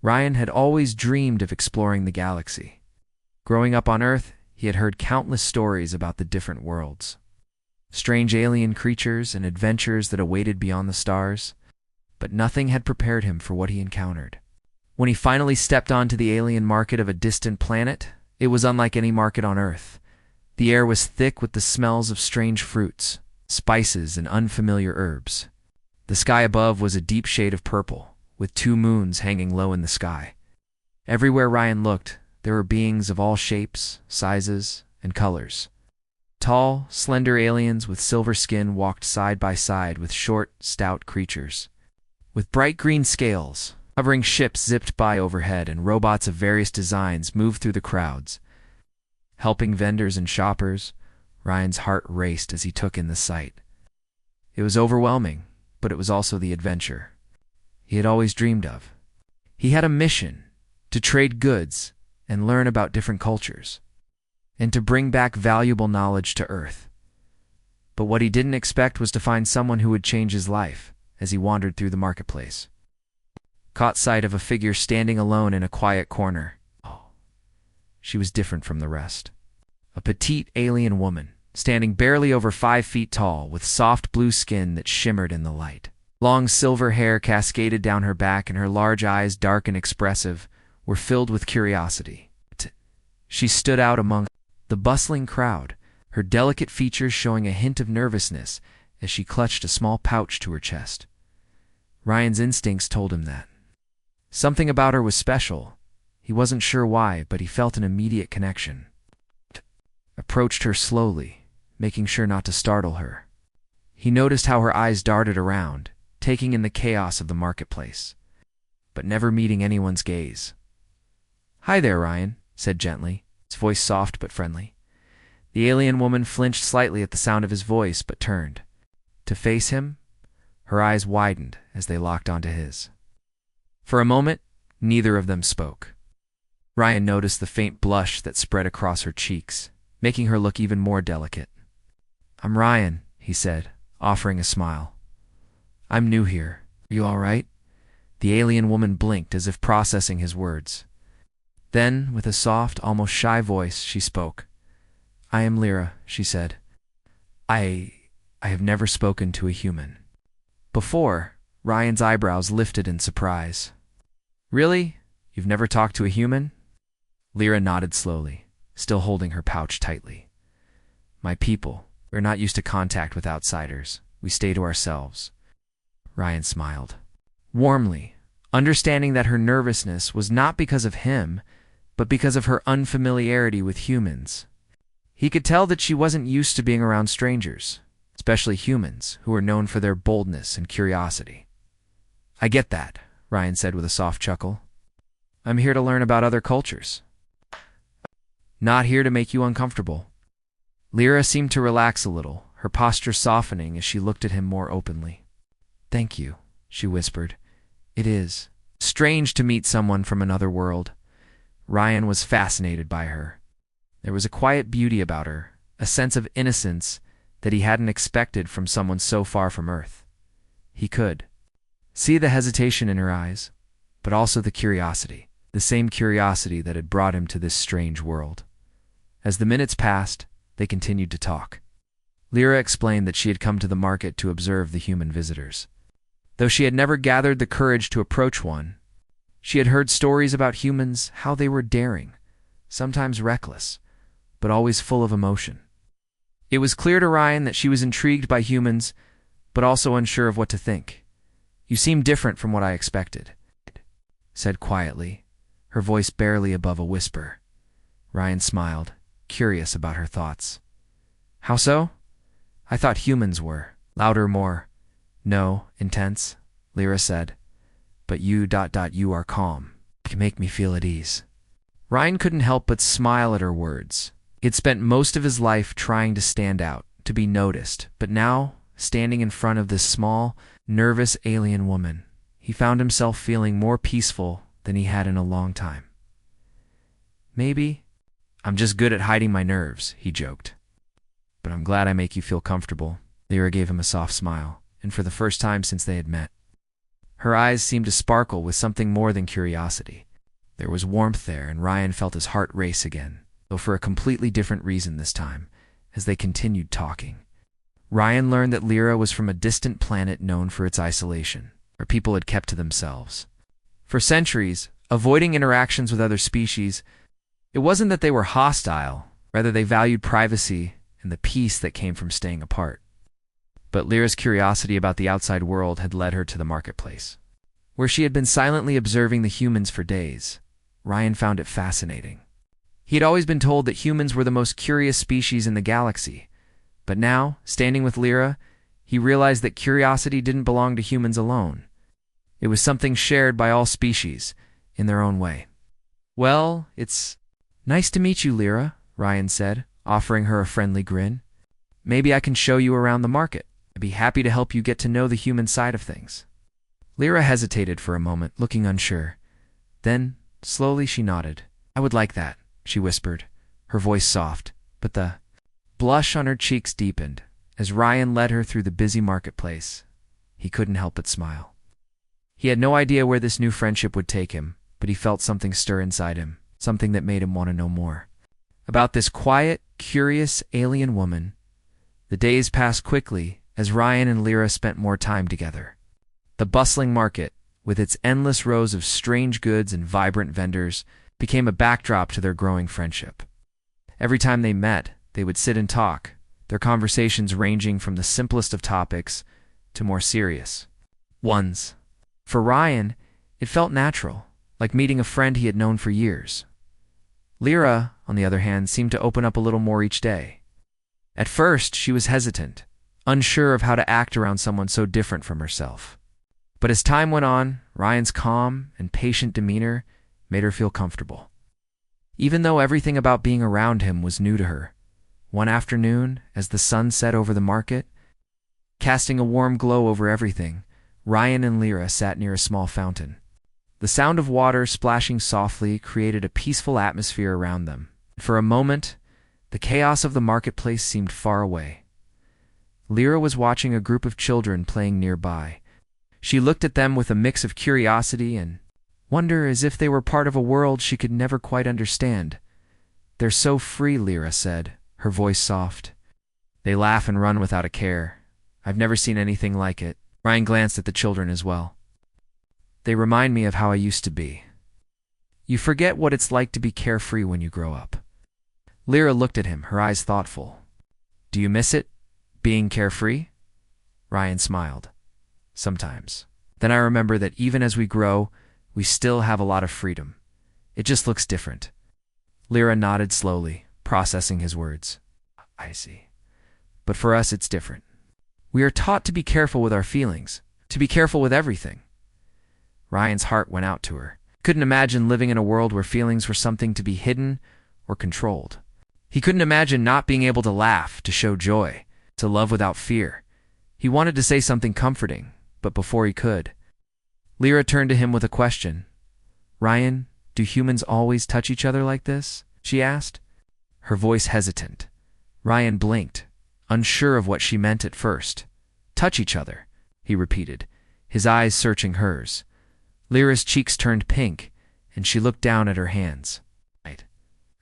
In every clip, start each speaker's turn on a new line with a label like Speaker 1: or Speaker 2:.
Speaker 1: Ryan had always dreamed of exploring the galaxy. Growing up on Earth, he had heard countless stories about the different worlds. Strange alien creatures and adventures that awaited beyond the stars. But nothing had prepared him for what he encountered. When he finally stepped onto the alien market of a distant planet, it was unlike any market on Earth. The air was thick with the smells of strange fruits, spices, and unfamiliar herbs. The sky above was a deep shade of purple, with 2 moons hanging low in the sky. Everywhere Ryan looked, there were beings of all shapes, sizes, and colors. Tall, slender aliens with silver skin walked side by side with short, stout creatures with bright green scales. Hovering ships zipped by overhead, and robots of various designs moved through the crowds. Helping vendors and shoppers, Ryan's heart raced as he took in the sight. It was overwhelming, but it was also the adventure he had always dreamed of. He had a mission to trade goods and learn about different cultures, and to bring back valuable knowledge to Earth. But what he didn't expect was to find someone who would change his life as he wandered through the marketplace. Caught sight of a figure standing alone in a quiet corner. She was different from the rest. A petite alien woman, standing barely over 5 feet tall, with soft blue skin that shimmered in the light. Long silver hair cascaded down her back, and her large eyes, dark and expressive, were filled with curiosity. She stood out among the bustling crowd, her delicate features showing a hint of nervousness as she clutched a small pouch to her chest. Ryan's instincts told him that something about her was special. He wasn't sure why, but he felt an immediate connection. Approached her slowly, making sure not to startle her. He noticed how her eyes darted around, taking in the chaos of the marketplace, but never meeting anyone's gaze. "Hi there, Ryan," said gently, his voice soft but friendly. The alien woman flinched slightly at the sound of his voice, but turned to face him. Her eyes widened as they locked onto his. For a moment, neither of them spoke. Ryan noticed the faint blush that spread across her cheeks, making her look even more delicate. "I'm Ryan," he said, offering a smile. "I'm new here. Are you all right?" The alien woman blinked as if processing his words. Then, with a soft, almost shy voice, she spoke. "I am Lyra," she said. I have never spoken to a human." Before, Ryan's eyebrows lifted in surprise. "Really? You've never talked to a human?" Lyra nodded slowly, still holding her pouch tightly. "My people, we're not used to contact with outsiders. We stay to ourselves." Ryan smiled warmly, understanding that her nervousness was not because of him, but because of her unfamiliarity with humans. He could tell that she wasn't used to being around strangers, especially humans who were known for their boldness and curiosity. "I get that," Ryan said with a soft chuckle. "I'm here to learn about other cultures. Not here to make you uncomfortable." Lyra seemed to relax a little, her posture softening as she looked at him more openly. "Thank you," she whispered. "It is strange to meet someone from another world." Ryan was fascinated by her. There was a quiet beauty about her, a sense of innocence that he hadn't expected from someone so far from Earth. He could see the hesitation in her eyes, but also the curiosity, the same curiosity that had brought him to this strange world. As the minutes passed, they continued to talk. Lyra explained that she had come to the market to observe the human visitors. Though she had never gathered the courage to approach one, she had heard stories about humans, how they were daring, sometimes reckless, but always full of emotion. It was clear to Ryan that she was intrigued by humans, but also unsure of what to think. "You seem different from what I expected," said quietly, her voice barely above a whisper. Ryan smiled, curious about her thoughts. "How so?" "I thought humans were louder, more intense," Lyra said. "But you are calm. You can make me feel at ease." Ryan couldn't help but smile at her words. He'd spent most of his life trying to stand out, to be noticed, but now, standing in front of this small, nervous alien woman, he found himself feeling more peaceful than he had in a long time. "Maybe I'm just good at hiding my nerves," he joked. "But I'm glad I make you feel comfortable." Lyra gave him a soft smile, and for the first time since they had met, Her eyes seemed to sparkle with something more than curiosity. There was warmth there, and Ryan felt his heart race again, though for a completely different reason this time, as they continued talking. Ryan learned that Lyra was from a distant planet known for its isolation, where people had kept to themselves. For centuries, avoiding interactions with other species, it wasn't that they were hostile, rather they valued privacy and the peace that came from staying apart. But Lyra's curiosity about the outside world had led her to the marketplace, where she had been silently observing the humans for days. Ryan found it fascinating. He had always been told that humans were the most curious species in the galaxy, but now, standing with Lyra, he realized that curiosity didn't belong to humans alone. It was something shared by all species, in their own way. "Well, it's nice to meet you, Lyra," Ryan said, offering her a friendly grin. "Maybe I can show you around the market. I'd be happy to help you get to know the human side of things." Lyra hesitated for a moment, looking unsure. Then, slowly she nodded. "I would like that," she whispered, her voice soft, but the blush on her cheeks deepened. As Ryan led her through the busy marketplace, he couldn't help but smile. He had no idea where this new friendship would take him, but he felt something stir inside him, something that made him want to know more about this quiet, curious alien woman. The days passed quickly as Ryan and Lyra spent more time together. The bustling market, with its endless rows of strange goods and vibrant vendors, became a backdrop to their growing friendship. Every time they met, they would sit and talk, their conversations ranging from the simplest of topics to more serious ones. For Ryan, it felt natural, like meeting a friend he had known for years. Lyra, on the other hand, seemed to open up a little more each day. At first, she was hesitant, unsure of how to act around someone so different from herself. But as time went on, Ryan's calm and patient demeanor made her feel comfortable. Even though everything about being around him was new to her, one afternoon, as the sun set over the market, casting a warm glow over everything, Ryan and Lyra sat near a small fountain. The sound of water splashing softly created a peaceful atmosphere around them. For a moment, the chaos of the marketplace seemed far away. Lyra was watching a group of children playing nearby. She looked at them with a mix of curiosity and wonder, as if they were part of a world she could never quite understand. "They're so free," Lyra said, her voice soft. "They laugh and run without a care. I've never seen anything like it." Ryan glanced at the children as well. "They remind me of how I used to be." "You forget what it's like to be carefree when you grow up." Lyra looked at him, her eyes thoughtful. "Do you miss it, being carefree?" Ryan smiled. "Sometimes. Then I remember that even as we grow, we still have a lot of freedom. It just looks different." Lyra nodded slowly, processing his words. "I see. But for us, it's different. We are taught to be careful with our feelings, to be careful with everything." Ryan's heart went out to her. Couldn't imagine living in a world where feelings were something to be hidden or controlled. He couldn't imagine not being able to laugh, to show joy, to love without fear. He wanted to say something comforting, but before he could, Lyra turned to him with a question. "Ryan, do humans always touch each other like this?" she asked, her voice hesitant. Ryan blinked, unsure of what she meant at first. "Touch each other," he repeated, his eyes searching hers. Lyra's cheeks turned pink, and she looked down at her hands.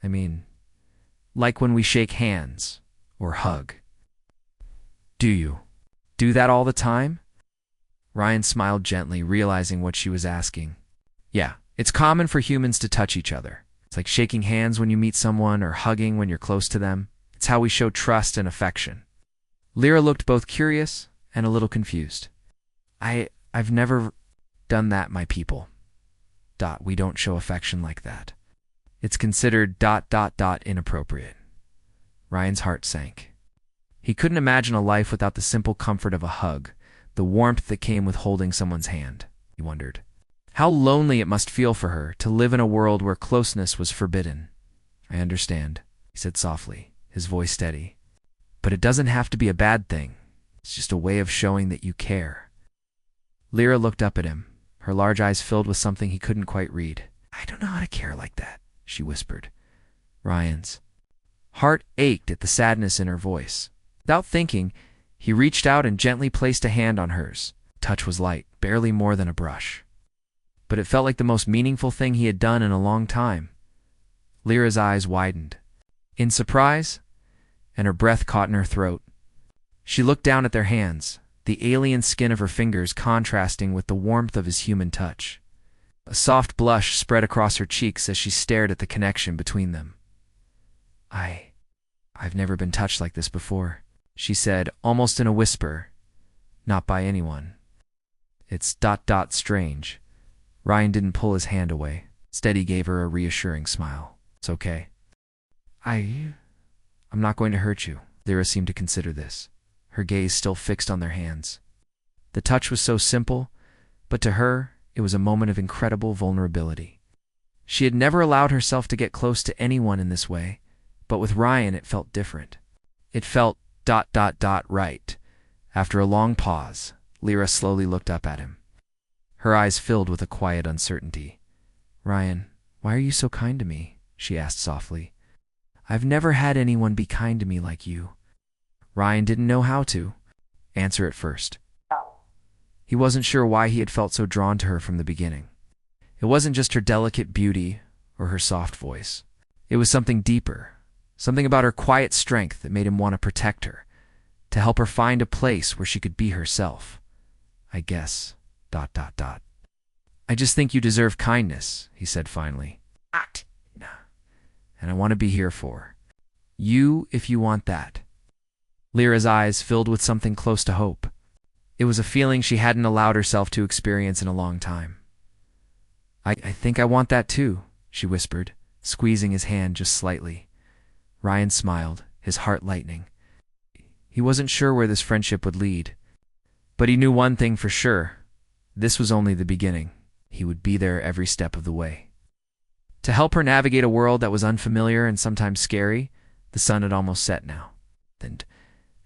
Speaker 1: I mean, like when we shake hands or hug." "Do you do that all the time?" Ryan smiled gently, realizing what she was asking. "Yeah, it's common for humans to touch each other. It's like shaking hands when you meet someone or hugging when you're close to them. It's how we show trust and affection." Lyra looked both curious and a little confused. I've never done that, my people. We don't show affection like that. It's considered ... inappropriate." Ryan's heart sank. He couldn't imagine a life without the simple comfort of a hug, the warmth that came with holding someone's hand. He wondered how lonely it must feel for her to live in a world where closeness was forbidden. "I understand," he said softly, his voice steady. "But it doesn't have to be a bad thing. It's just a way of showing that you care." Lyra looked up at him, her large eyes filled with something he couldn't quite read. "I don't know how to care like that," she whispered. Ryan's heart ached at the sadness in her voice. Without thinking, he reached out and gently placed a hand on hers. Touch was light, barely more than a brush. But it felt like the most meaningful thing he had done in a long time. Lyra's eyes widened in surprise, and her breath caught in her throat. She looked down at their hands, the alien skin of her fingers contrasting with the warmth of his human touch. A soft blush spread across her cheeks as she stared at the connection between them. I've never been touched like this before, she said, almost in a whisper. Not by anyone. It's ... strange. Ryan didn't pull his hand away. Instead, he gave her a reassuring smile. It's okay. I'm not going to hurt you. Lyra seemed to consider this, her gaze still fixed on their hands. The touch was so simple, but to her, it was a moment of incredible vulnerability. She had never allowed herself to get close to anyone in this way, but with Ryan it felt different. It felt ... right. After a long pause, Lyra slowly looked up at him. Her eyes filled with a quiet uncertainty. Ryan, why are you so kind to me? She asked softly. I've never had anyone be kind to me like you. Ryan didn't know how to answer at first. He wasn't sure why he had felt so drawn to her from the beginning. It wasn't just her delicate beauty or her soft voice. It was something deeper, something about her quiet strength that made him want to protect her, to help her find a place where she could be herself. I guess... I just think you deserve kindness, he said finally. And I want to be here for you if you want that. Lyra's eyes filled with something close to hope. It was a feeling she hadn't allowed herself to experience in a long time. I think I want that too, she whispered, squeezing his hand just slightly. Ryan smiled, his heart lightening. He wasn't sure where this friendship would lead, but he knew one thing for sure. This was only the beginning. He would be there every step of the way. To help her navigate a world that was unfamiliar and sometimes scary, the sun had almost set now, and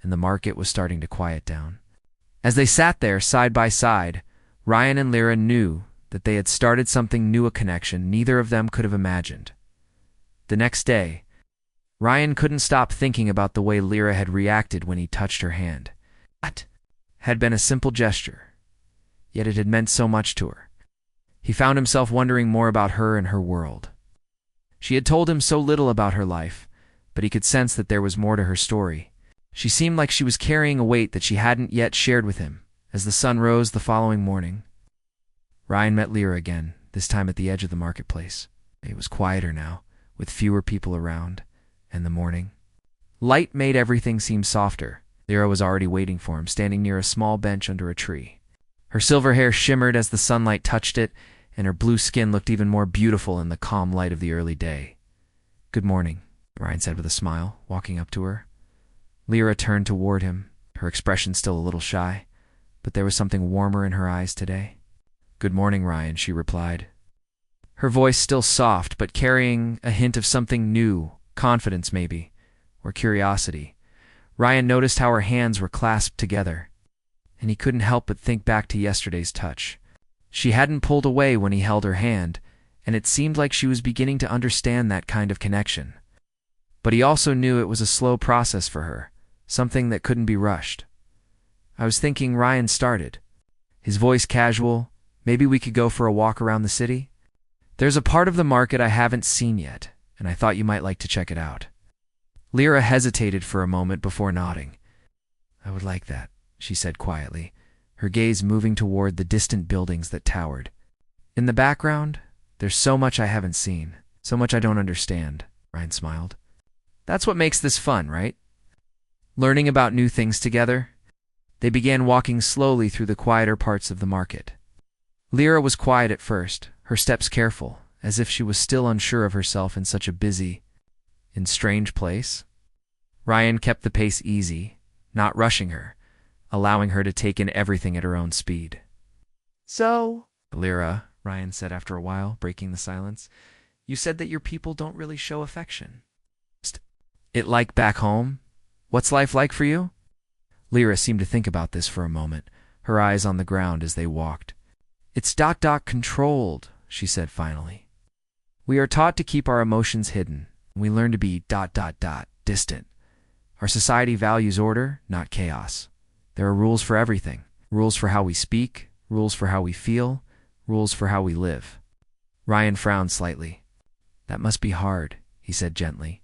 Speaker 1: the market was starting to quiet down. As they sat there side by side, Ryan and Lyra knew that they had started something new, a connection neither of them could have imagined. The next day, Ryan couldn't stop thinking about the way Lyra had reacted when he touched her hand. That had been a simple gesture, yet it had meant so much to her. He found himself wondering more about her and her world. She had told him so little about her life, but he could sense that there was more to her story. She seemed like she was carrying a weight that she hadn't yet shared with him. As the sun rose the following morning, Ryan met Lyra again, this time at the edge of the marketplace. It was quieter now, with fewer people around, and the morning light made everything seem softer. Lyra was already waiting for him, standing near a small bench under a tree. Her silver hair shimmered as the sunlight touched it, and her blue skin looked even more beautiful in the calm light of the early day. Good morning, Ryan said with a smile, walking up to her. Lyra turned toward him, her expression still a little shy, but there was something warmer in her eyes today. Good morning, Ryan, she replied. Her voice still soft, but carrying a hint of something new, confidence maybe, or curiosity. Ryan noticed how her hands were clasped together, and he couldn't help but think back to yesterday's touch. She hadn't pulled away when he held her hand, and it seemed like she was beginning to understand that kind of connection. But he also knew it was a slow process for her, something that couldn't be rushed. I was thinking, Ryan started, his voice casual, maybe we could go for a walk around the city? There's a part of the market I haven't seen yet, and I thought you might like to check it out. Lyra hesitated for a moment before nodding. I would like that, she said quietly, her gaze moving toward the distant buildings that towered. In the background, there's so much I haven't seen, so much I don't understand, Ryan smiled. That's what makes this fun, right? Learning about new things together. They began walking slowly through the quieter parts of the market. Lyra was quiet at first, her steps careful, as if she was still unsure of herself in such a busy and strange place. Ryan kept the pace easy, not rushing her, allowing her to take in everything at her own speed. So, Lyra, Ryan said after a while, breaking the silence, you said that your people don't really show affection. It like back home? What's life like for you? Lyra seemed to think about this for a moment, her eyes on the ground as they walked. It's ... controlled, she said finally. We are taught to keep our emotions hidden. We learn to be ... distant. Our society values order, not chaos. There are rules for everything. Rules for how we speak, rules for how we feel, rules for how we live. Ryan frowned slightly. That must be hard, he said gently.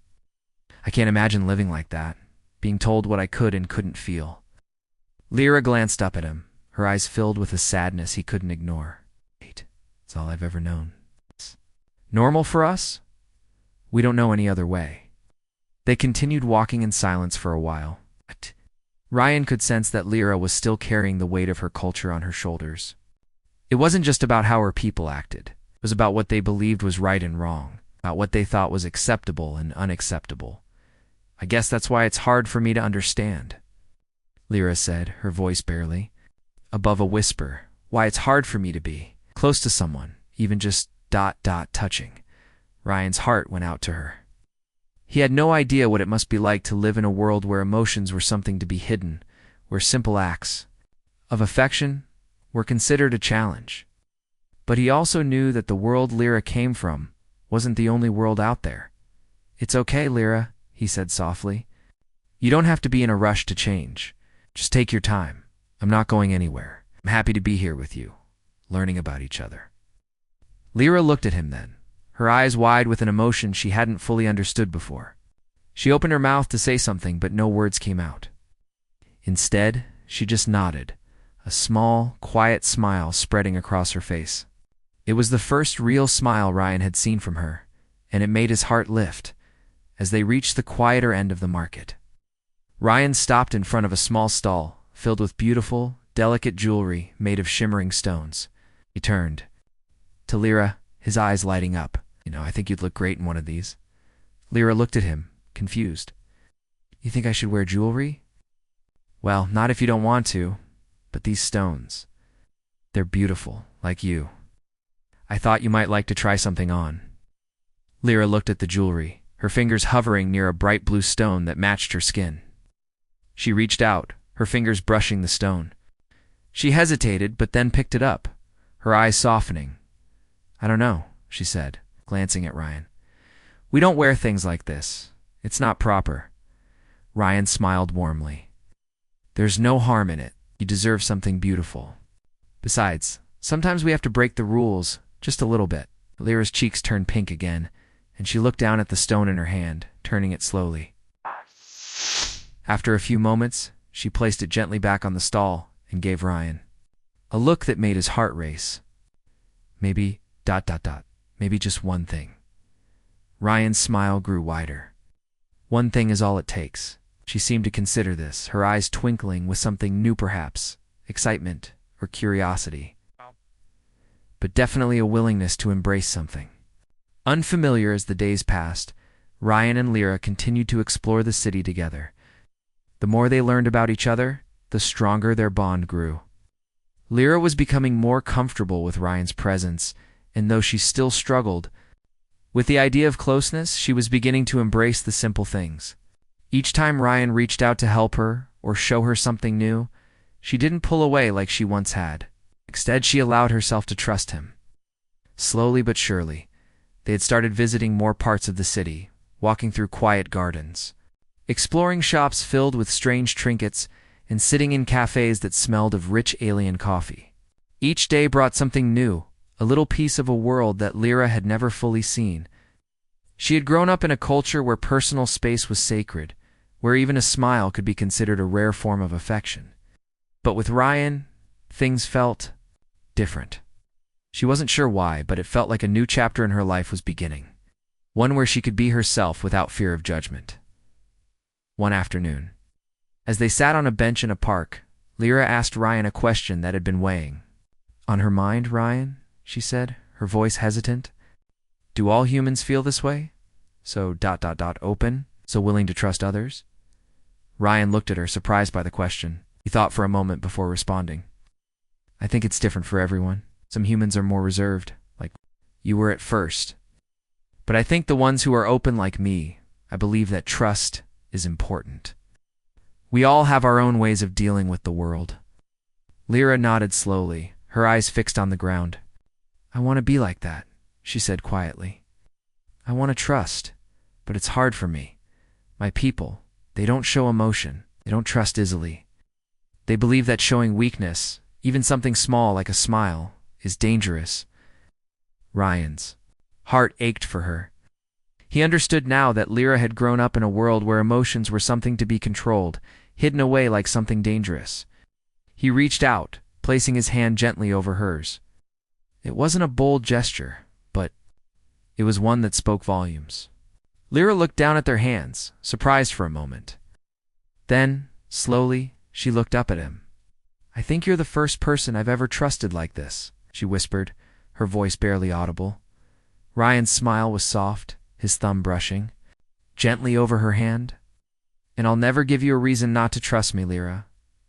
Speaker 1: I can't imagine living like that, being told what I could and couldn't feel. Lyra glanced up at him, her eyes filled with a sadness he couldn't ignore. It's all I've ever known. Normal for us? We don't know any other way. They continued walking in silence for a while. Ryan could sense that Lyra was still carrying the weight of her culture on her shoulders. It wasn't just about how her people acted. It was about what they believed was right and wrong, about what they thought was acceptable and unacceptable. I guess that's why it's hard for me to understand, Lyra said, her voice barely above a whisper. Why it's hard for me to be close to someone, even just touching. Ryan's heart went out to her. He had no idea what it must be like to live in a world where emotions were something to be hidden, where simple acts of affection were considered a challenge. But he also knew that the world Lyra came from wasn't the only world out there. It's okay, Lyra, he said softly. You don't have to be in a rush to change. Just take your time. I'm not going anywhere. I'm happy to be here with you, learning about each other. Lyra looked at him then, her eyes wide with an emotion she hadn't fully understood before. She opened her mouth to say something, but no words came out. Instead, she just nodded, a small, quiet smile spreading across her face. It was the first real smile Ryan had seen from her, and it made his heart lift as they reached the quieter end of the market. Ryan stopped in front of a small stall filled with beautiful, delicate jewelry made of shimmering stones. He turned to Lyra, his eyes lighting up. I think you'd look great in one of these. Lyra looked at him, confused. You think I should wear jewelry? Well, not if you don't want to, but these stones. They're beautiful, like you. I thought you might like to try something on. Lyra looked at the jewelry, her fingers hovering near a bright blue stone that matched her skin. She reached out, her fingers brushing the stone. She hesitated, but then picked it up, her eyes softening. I don't know, she said, glancing at Ryan. We don't wear things like this. It's not proper. Ryan smiled warmly. There's no harm in it. You deserve something beautiful. Besides, sometimes we have to break the rules, just a little bit. Lyra's cheeks turned pink again, and she looked down at the stone in her hand, turning it slowly. After a few moments, she placed it gently back on the stall and gave Ryan a look that made his heart race. Maybe, maybe just one thing. Ryan's smile grew wider. One thing is all it takes. She seemed to consider this, her eyes twinkling with something new perhaps, excitement or curiosity. But definitely a willingness to embrace something. Unfamiliar as the days passed, Ryan and Lyra continued to explore the city together. The more they learned about each other, the stronger their bond grew. Lyra was becoming more comfortable with Ryan's presence, and though she still struggled with the idea of closeness, she was beginning to embrace the simple things. Each time Ryan reached out to help her or show her something new, she didn't pull away like she once had. Instead, she allowed herself to trust him. Slowly but surely, they had started visiting more parts of the city, walking through quiet gardens, exploring shops filled with strange trinkets, and sitting in cafes that smelled of rich alien coffee. Each day brought something new, a little piece of a world that Lyra had never fully seen. She had grown up in a culture where personal space was sacred, where even a smile could be considered a rare form of affection. But with Ryan, things felt different. She wasn't sure why, but it felt like a new chapter in her life was beginning, one where she could be herself without fear of judgment. One afternoon, as they sat on a bench in a park, Lyra asked Ryan a question that had been weighing on her mind. Ryan, she said, her voice hesitant. Do all humans feel this way? So open, so willing to trust others? Ryan looked at her, surprised by the question. He thought for a moment before responding. I think it's different for everyone. Some humans are more reserved, like you were at first. But I think the ones who are open like me, I believe that trust is important. We all have our own ways of dealing with the world. Lyra nodded slowly, her eyes fixed on the ground. I want to be like that, she said quietly. I want to trust, but it's hard for me. My people, they don't show emotion. They don't trust easily. They believe that showing weakness, even something small like a smile, is dangerous. Ryan's heart ached for her. He understood now that Lyra had grown up in a world where emotions were something to be controlled, hidden away like something dangerous. He reached out, placing his hand gently over hers. It wasn't a bold gesture, but it was one that spoke volumes. Lyra looked down at their hands, surprised for a moment. Then, slowly, she looked up at him. "I think you're the first person I've ever trusted like this," she whispered, her voice barely audible. Ryan's smile was soft, his thumb brushing gently over her hand. "And I'll never give you a reason not to trust me, Lyra.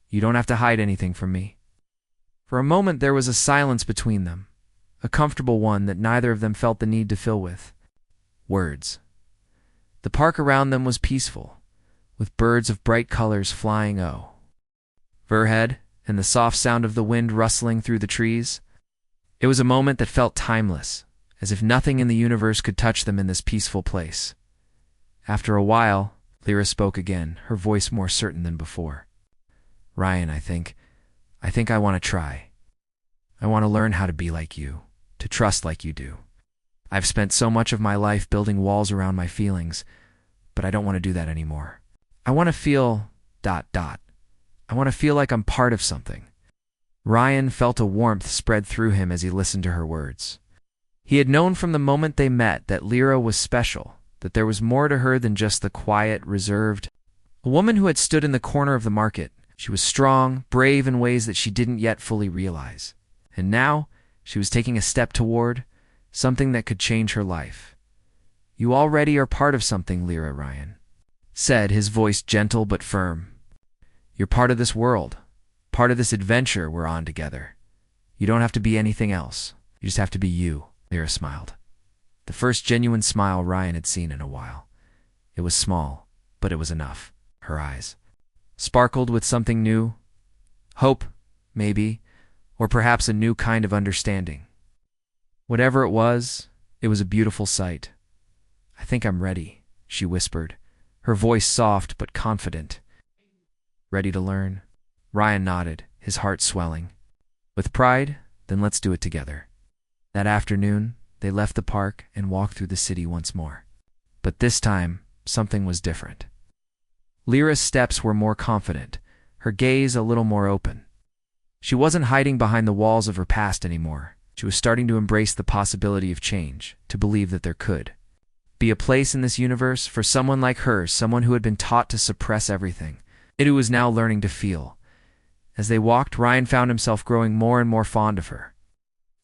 Speaker 1: You don't have to hide anything from me." For a moment there was a silence between them, a comfortable one that neither of them felt the need to fill with words. The park around them was peaceful, with birds of bright colors flying overhead and the soft sound of the wind rustling through the trees. It was a moment that felt timeless, as if nothing in the universe could touch them in this peaceful place. After a while, Lyra spoke again, her voice more certain than before. "Ryan, I think I want to try. I want to learn how to be like you, to trust like you do. I've spent so much of my life building walls around my feelings, but I don't want to do that anymore. I want to feel ... I want to feel like I'm part of something." Ryan felt a warmth spread through him as he listened to her words. He had known from the moment they met that Lyra was special, that there was more to her than just the quiet, reserved a woman who had stood in the corner of the market. She was strong, brave in ways that she didn't yet fully realize. And now, she was taking a step toward something that could change her life. "You already are part of something, Lyra," Ryan said, his voice gentle but firm. "You're part of this world, part of this adventure we're on together. You don't have to be anything else. You just have to be you." Lyra smiled. The first genuine smile Ryan had seen in a while. It was small, but it was enough. Her eyes sparkled with something new. Hope, maybe, or perhaps a new kind of understanding. Whatever it was a beautiful sight. "I think I'm ready," she whispered, her voice soft but confident. "Ready to learn?" Ryan nodded, his heart swelling. "With pride, then let's do it together." That afternoon, they left the park and walked through the city once more. But this time, something was different. Lyra's steps were more confident, her gaze a little more open. She wasn't hiding behind the walls of her past anymore. She was starting to embrace the possibility of change, to believe that there could be a place in this universe for someone like her, someone who had been taught to suppress everything, and who was now learning to feel. As they walked, Ryan found himself growing more and more fond of her.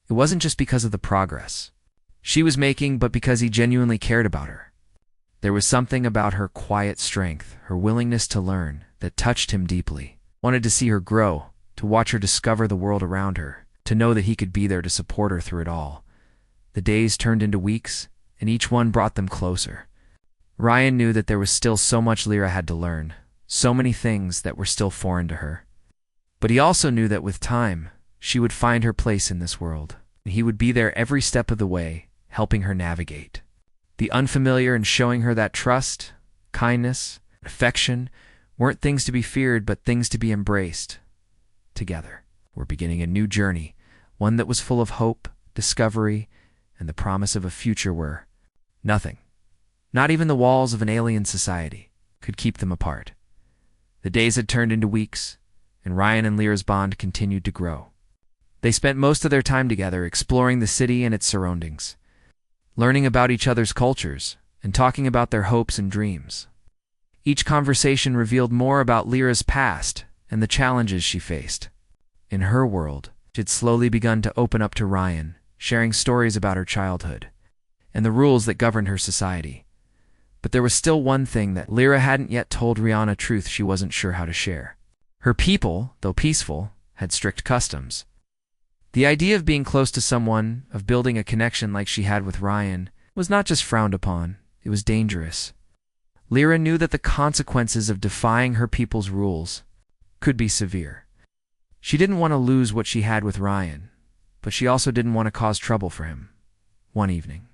Speaker 1: It wasn't just because of the progress she was making, but because he genuinely cared about her. There was something about her quiet strength, her willingness to learn, that touched him deeply. Wanted to see her grow, to watch her discover the world around her, to know that he could be there to support her through it all. The days turned into weeks, and each one brought them closer. Ryan knew that there was still so much Lyra had to learn, so many things that were still foreign to her. But he also knew that with time, she would find her place in this world, and he would be there every step of the way, helping her navigate the unfamiliar and showing her that trust, kindness, affection weren't things to be feared, but things to be embraced. Together, we're beginning a new journey, one that was full of hope, discovery, and the promise of a future where nothing, not even the walls of an alien society, could keep them apart. The days had turned into weeks, and Ryan and Lyra's bond continued to grow. They spent most of their time together exploring the city and its surroundings, learning about each other's cultures, and talking about their hopes and dreams. Each conversation revealed more about Lyra's past and the challenges she faced. In her world, she had slowly begun to open up to Ryan, sharing stories about her childhood and the rules that governed her society. But there was still one thing that Lyra hadn't yet told Ryan, a truth she wasn't sure how to share. Her people, though peaceful, had strict customs. The idea of being close to someone, of building a connection like she had with Ryan, was not just frowned upon, it was dangerous. Lyra knew that the consequences of defying her people's rules could be severe. She didn't want to lose what she had with Ryan, but she also didn't want to cause trouble for him. One evening,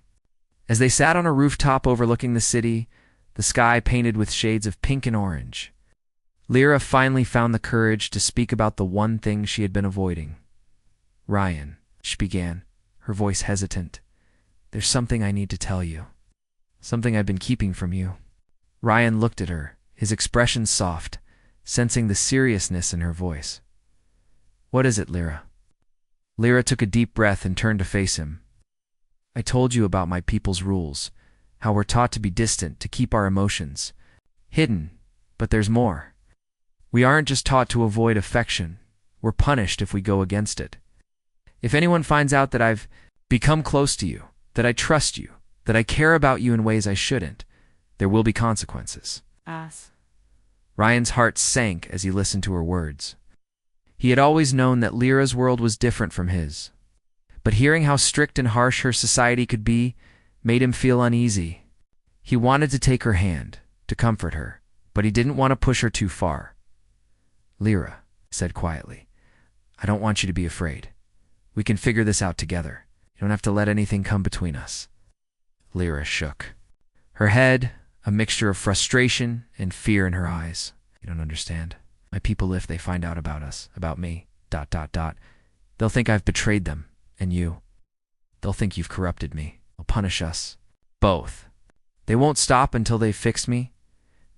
Speaker 1: as they sat on a rooftop overlooking the city, the sky painted with shades of pink and orange, Lyra finally found the courage to speak about the one thing she had been avoiding. "Ryan," she began, her voice hesitant, "there's something I need to tell you. Something I've been keeping from you." Ryan looked at her, his expression soft, sensing the seriousness in her voice. "What is it, Lyra?" Lyra took a deep breath and turned to face him. "I told you about my people's rules, how we're taught to be distant, to keep our emotions hidden, but there's more. We aren't just taught to avoid affection, we're punished if we go against it. If anyone finds out that I've become close to you, that I trust you, that I care about you in ways I shouldn't, there will be consequences." Ryan's heart sank as he listened to her words. He had always known that Lyra's world was different from his, but hearing how strict and harsh her society could be made him feel uneasy. He wanted to take her hand, to comfort her, but he didn't want to push her too far. "Lyra," he said quietly, "I don't want you to be afraid. We can figure this out together. You don't have to let anything come between us." Lyra shook. Her head, a mixture of frustration and fear in her eyes. "You don't understand. My people, if they find out about us, about me, ... they'll think I've betrayed them, and you. They'll think you've corrupted me. They'll punish us. Both. They won't stop until they've fixed me,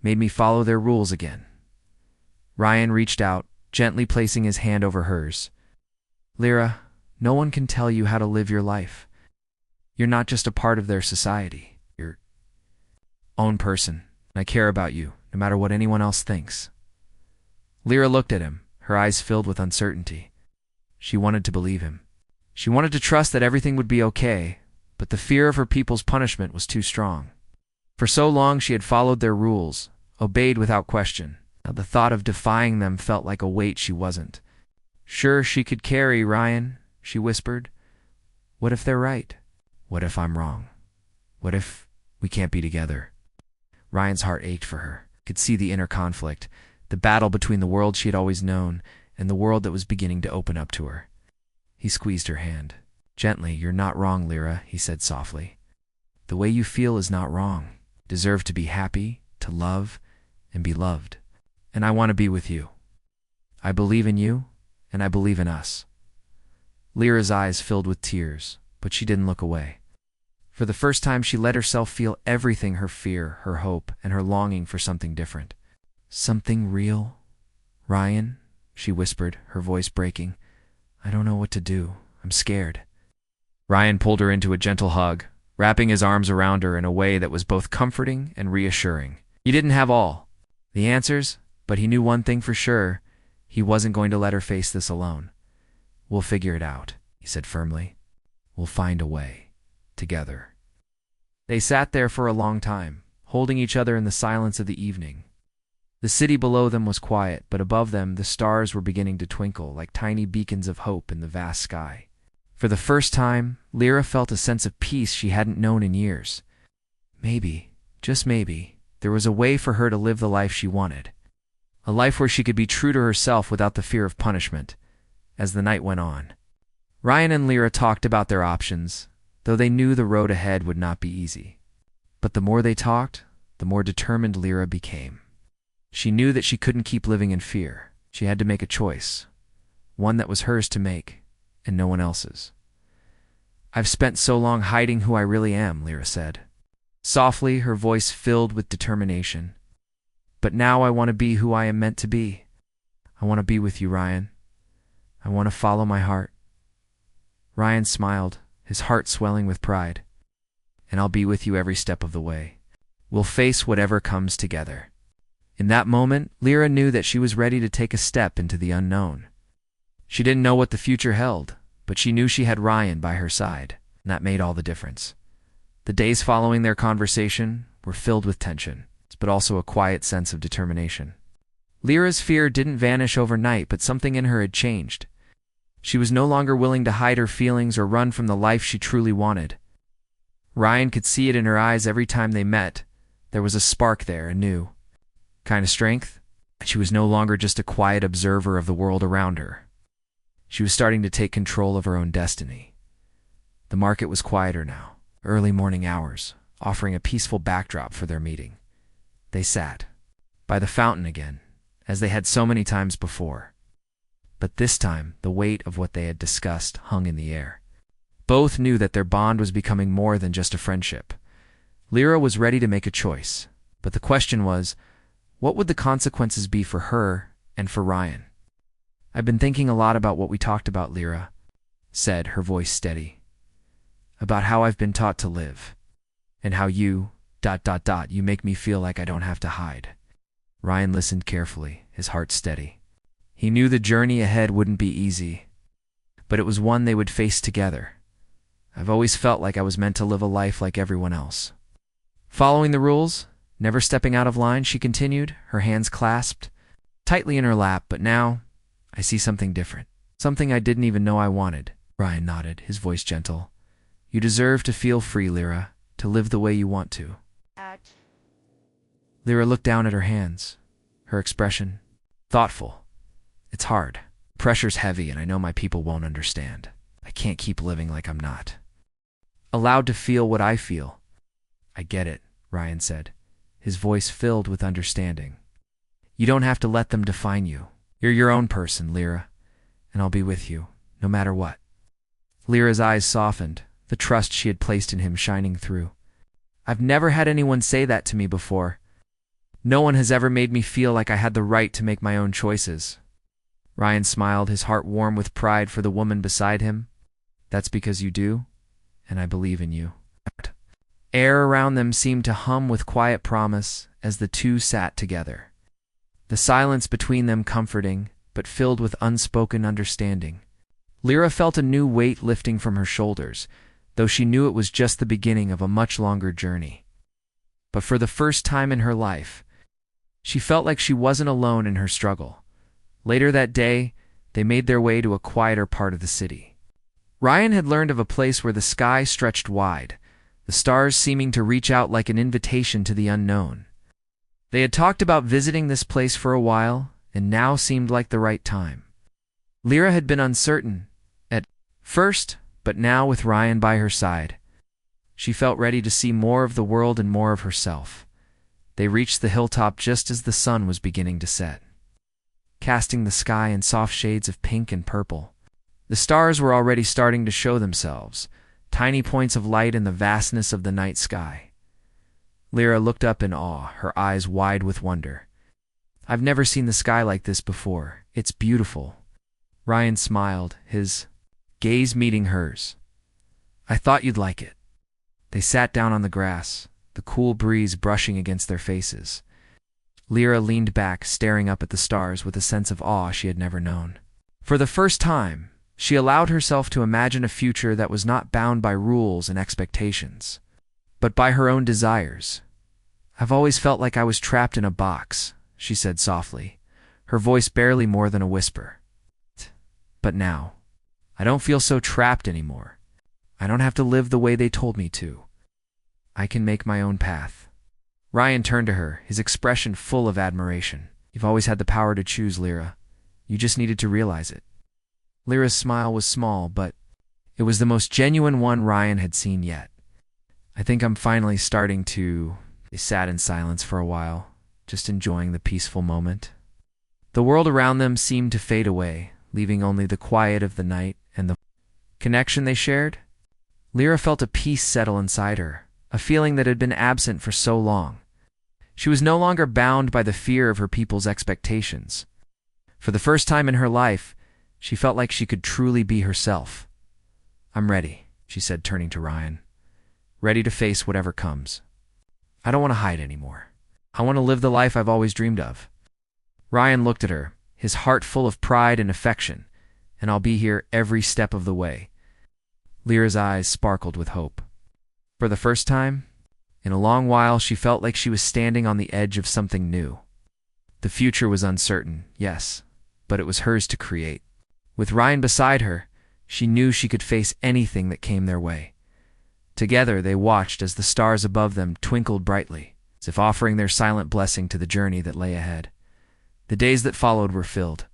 Speaker 1: made me follow their rules again." Ryan reached out, gently placing his hand over hers. "Lyra, no one can tell you how to live your life. You're not just a part of their society. You're your own person. I care about you, no matter what anyone else thinks." Lyra looked at him, her eyes filled with uncertainty. She wanted to believe him. She wanted to trust that everything would be okay, but the fear of her people's punishment was too strong. For so long she had followed their rules, obeyed without question. Now the thought of defying them felt like a weight she wasn't sure she could carry. "Ryan," she whispered, "what if they're right? What if I'm wrong? What if we can't be together?" Ryan's heart ached for her, could see the inner conflict, the battle between the world she had always known and the world that was beginning to open up to her. He squeezed her hand. Gently, "You're not wrong, Lyra," he said softly. "The way you feel is not wrong. You deserve to be happy, to love, and be loved. And I want to be with you. I believe in you, and I believe in us." Lyra's eyes filled with tears, but she didn't look away. For the first time, she let herself feel everything: her fear, her hope, and her longing for something different. "Something real? Ryan," she whispered, her voice breaking. "I don't know what to do. I'm scared." Ryan pulled her into a gentle hug, wrapping his arms around her in a way that was both comforting and reassuring. He didn't have all the answers, but he knew one thing for sure: he wasn't going to let her face this alone. "We'll figure it out," he said firmly. "We'll find a way. Together." They sat there for a long time, holding each other in the silence of the evening. The city below them was quiet, but above them the stars were beginning to twinkle like tiny beacons of hope in the vast sky. For the first time, Lyra felt a sense of peace she hadn't known in years. Maybe, just maybe, there was a way for her to live the life she wanted. A life where she could be true to herself without the fear of punishment. As the night went on, Ryan and Lyra talked about their options, though they knew the road ahead would not be easy. But the more they talked, the more determined Lyra became. She knew that she couldn't keep living in fear. She had to make a choice, one that was hers to make, and no one else's. "I've spent so long hiding who I really am," Lyra said, softly, her voice filled with determination. "But now I want to be who I am meant to be. I want to be with you, Ryan. I want to follow my heart." Ryan smiled, his heart swelling with pride. "And I'll be with you every step of the way. We'll face whatever comes together." In that moment, Lyra knew that she was ready to take a step into the unknown. She didn't know what the future held, but she knew she had Ryan by her side, and that made all the difference. The days following their conversation were filled with tension, but also a quiet sense of determination. Lyra's fear didn't vanish overnight, but something in her had changed. She was no longer willing to hide her feelings or run from the life she truly wanted. Ryan could see it in her eyes every time they met. There was a spark there, a new kind of strength. She was no longer just a quiet observer of the world around her. She was starting to take control of her own destiny. The market was quieter now, early morning hours, offering a peaceful backdrop for their meeting. They sat by the fountain again, as they had so many times before. But this time, the weight of what they had discussed hung in the air. Both knew that their bond was becoming more than just a friendship. Lyra was ready to make a choice, but the question was, what would the consequences be for her and for Ryan? "I've been thinking a lot about what we talked about," Lyra said, her voice steady. "About how I've been taught to live, and how you make me feel like I don't have to hide." Ryan listened carefully, his heart steady. He knew the journey ahead wouldn't be easy, but it was one they would face together. "I've always felt like I was meant to live a life like everyone else. Following the rules, never stepping out of line," she continued, her hands clasped tightly in her lap. "But now, I see something different. Something I didn't even know I wanted." Ryan nodded, his voice gentle. "You deserve to feel free, Lyra, to live the way you want to." Lyra looked down at her hands, her expression thoughtful. "It's hard. Pressure's heavy, and I know my people won't understand. I can't keep living like I'm not allowed to feel what I feel." "I get it," Ryan said, his voice filled with understanding. "You don't have to let them define you. You're your own person, Lyra, and I'll be with you, no matter what." Lyra's eyes softened, the trust she had placed in him shining through. "I've never had anyone say that to me before. No one has ever made me feel like I had the right to make my own choices." Ryan smiled, his heart warm with pride for the woman beside him. "That's because you do, and I believe in you." Air around them seemed to hum with quiet promise as the two sat together, the silence between them comforting, but filled with unspoken understanding. Lyra felt a new weight lifting from her shoulders, though she knew it was just the beginning of a much longer journey. But for the first time in her life, she felt like she wasn't alone in her struggle. Later that day, they made their way to a quieter part of the city. Ryan had learned of a place where the sky stretched wide, the stars seeming to reach out like an invitation to the unknown. They had talked about visiting this place for a while, and now seemed like the right time. Lyra had been uncertain at first, but now with Ryan by her side, she felt ready to see more of the world and more of herself. They reached the hilltop just as the sun was beginning to set, casting the sky in soft shades of pink and purple. The stars were already starting to show themselves, tiny points of light in the vastness of the night sky. Lyra looked up in awe, her eyes wide with wonder. "I've never seen the sky like this before. It's beautiful." Ryan smiled, his gaze meeting hers. "I thought you'd like it." They sat down on the grass, the cool breeze brushing against their faces. Lyra leaned back, staring up at the stars with a sense of awe she had never known. For the first time, she allowed herself to imagine a future that was not bound by rules and expectations, but by her own desires. "I've always felt like I was trapped in a box," she said softly, her voice barely more than a whisper. "But now, I don't feel so trapped anymore. I don't have to live the way they told me to. I can make my own path." Ryan turned to her, his expression full of admiration. "You've always had the power to choose, Lyra. You just needed to realize it." Lyra's smile was small, but it was the most genuine one Ryan had seen yet. "I think I'm finally starting to..." They sat in silence for a while, just enjoying the peaceful moment. The world around them seemed to fade away, leaving only the quiet of the night and the connection they shared. Lyra felt a peace settle inside her, a feeling that had been absent for so long. She was no longer bound by the fear of her people's expectations. For the first time in her life, she felt like she could truly be herself. "I'm ready," she said, turning to Ryan. "Ready to face whatever comes. I don't want to hide anymore. I want to live the life I've always dreamed of." Ryan looked at her, his heart full of pride and affection. "And I'll be here every step of the way." Lyra's eyes sparkled with hope. For the first time in a long while, she felt like she was standing on the edge of something new. The future was uncertain, yes, but it was hers to create. With Ryan beside her, she knew she could face anything that came their way. Together, they watched as the stars above them twinkled brightly, as if offering their silent blessing to the journey that lay ahead. The days that followed were filled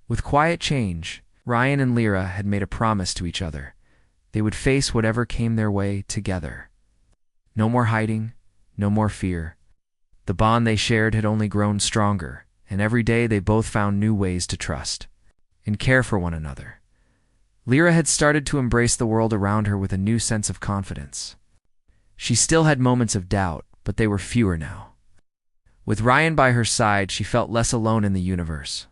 Speaker 1: with quiet change. Ryan and Lyra had made a promise to each other. They would face whatever came their way together. No more hiding, no more fear. The bond they shared had only grown stronger, and every day they both found new ways to trust and care for one another. Lyra had started to embrace the world around her with a new sense of confidence. She still had moments of doubt, but they were fewer now. With Ryan by her side, she felt less alone in the universe.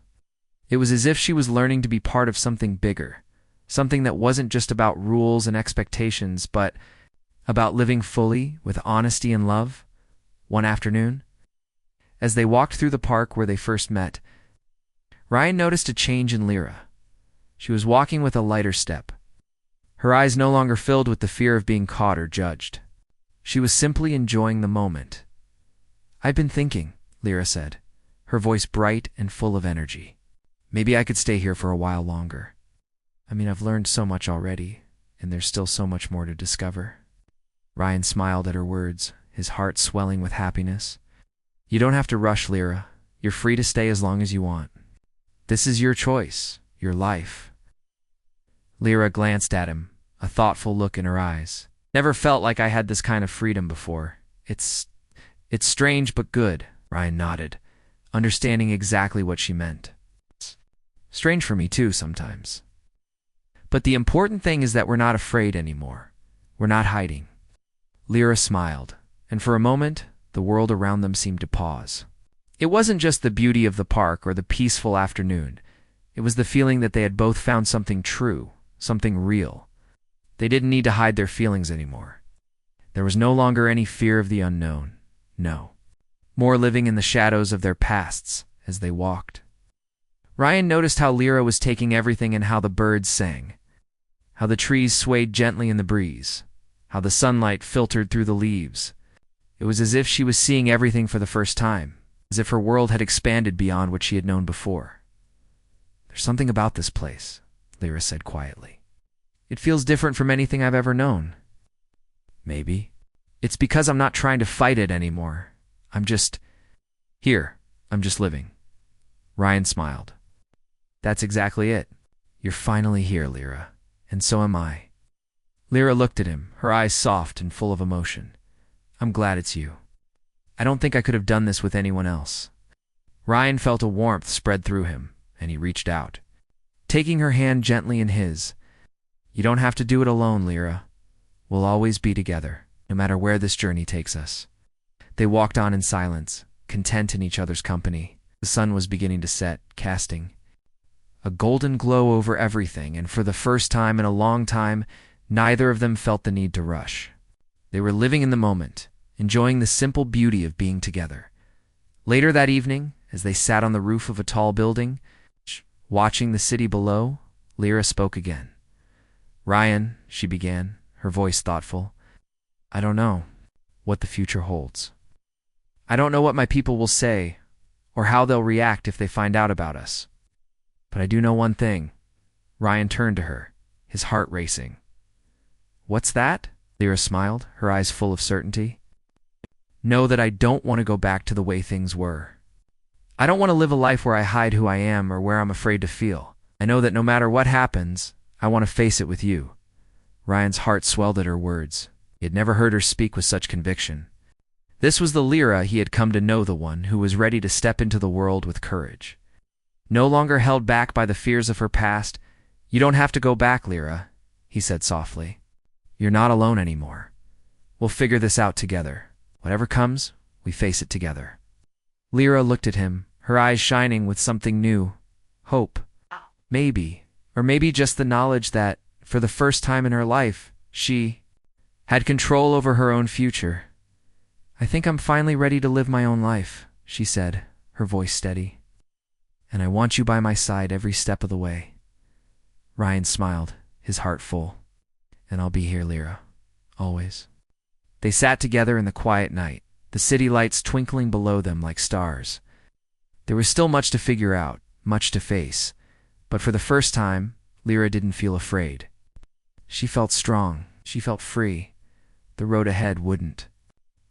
Speaker 1: It was as if she was learning to be part of something bigger, something that wasn't just about rules and expectations, but about living fully with honesty and love. One afternoon, as they walked through the park where they first met, Ryan noticed a change in Lyra. She was walking with a lighter step, her eyes no longer filled with the fear of being caught or judged. She was simply enjoying the moment. "I've been thinking," Lyra said, her voice bright and full of energy. "Maybe I could stay here for a while longer. I mean, I've learned so much already, and there's still so much more to discover." Ryan smiled at her words, his heart swelling with happiness. "You don't have to rush, Lyra. You're free to stay as long as you want. This is your choice, your life." Lyra glanced at him, a thoughtful look in her eyes. "Never felt like I had this kind of freedom before. It's strange but good," Ryan nodded, understanding exactly what she meant. "It's strange for me too sometimes. But the important thing is that we're not afraid anymore. We're not hiding." Lyra smiled, and for a moment, the world around them seemed to pause. It wasn't just the beauty of the park or the peaceful afternoon. It was the feeling that they had both found something true, something real. They didn't need to hide their feelings anymore. There was no longer any fear of the unknown. No. More living in the shadows of their pasts as they walked. Ryan noticed how Lyra was taking everything in, how the birds sang, how the trees swayed gently in the breeze, how the sunlight filtered through the leaves. It was as if she was seeing everything for the first time, as if her world had expanded beyond what she had known before. "There's something about this place," Lyra said quietly. "It feels different from anything I've ever known. Maybe it's because I'm not trying to fight it anymore. I'm just here. I'm just living." Ryan smiled. "That's exactly it. You're finally here, Lyra, and so am I." Lyra looked at him, her eyes soft and full of emotion. "I'm glad it's you. I don't think I could have done this with anyone else." Ryan felt a warmth spread through him, and he reached out, taking her hand gently in his. "You don't have to do it alone, Lyra. We'll always be together, no matter where this journey takes us." They walked on in silence, content in each other's company. The sun was beginning to set, casting a golden glow over everything, and for the first time in a long time, neither of them felt the need to rush. They were living in the moment, enjoying the simple beauty of being together. Later that evening, as they sat on the roof of a tall building, watching the city below, Lyra spoke again. "Ryan," she began, her voice thoughtful, "I don't know what the future holds. I don't know what my people will say or how they'll react if they find out about us. But I do know one thing." Ryan turned to her, his heart racing. "What's that?" Lyra smiled, her eyes full of certainty. "Know that I don't want to go back to the way things were. I don't want to live a life where I hide who I am or where I'm afraid to feel. I know that no matter what happens, I want to face it with you." Ryan's heart swelled at her words. He had never heard her speak with such conviction. This was the Lyra he had come to know, the one who was ready to step into the world with courage. No longer held back by the fears of her past. "You don't have to go back, Lyra," he said softly. "You're not alone anymore. We'll figure this out together. Whatever comes, we face it together." Lyra looked at him, her eyes shining with something new. Hope. Maybe. Or maybe just the knowledge that, for the first time in her life, she had control over her own future. "I think I'm finally ready to live my own life," she said, her voice steady. "And I want you by my side every step of the way." Ryan smiled, his heart full. "And I'll be here, Lyra. Always." They sat together in the quiet night, the city lights twinkling below them like stars. There was still much to figure out, much to face, but for the first time, Lyra didn't feel afraid. She felt strong, she felt free. The road ahead wouldn't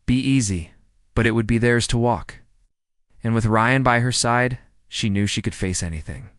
Speaker 1: be easy, but it would be theirs to walk. And with Ryan by her side, she knew she could face anything.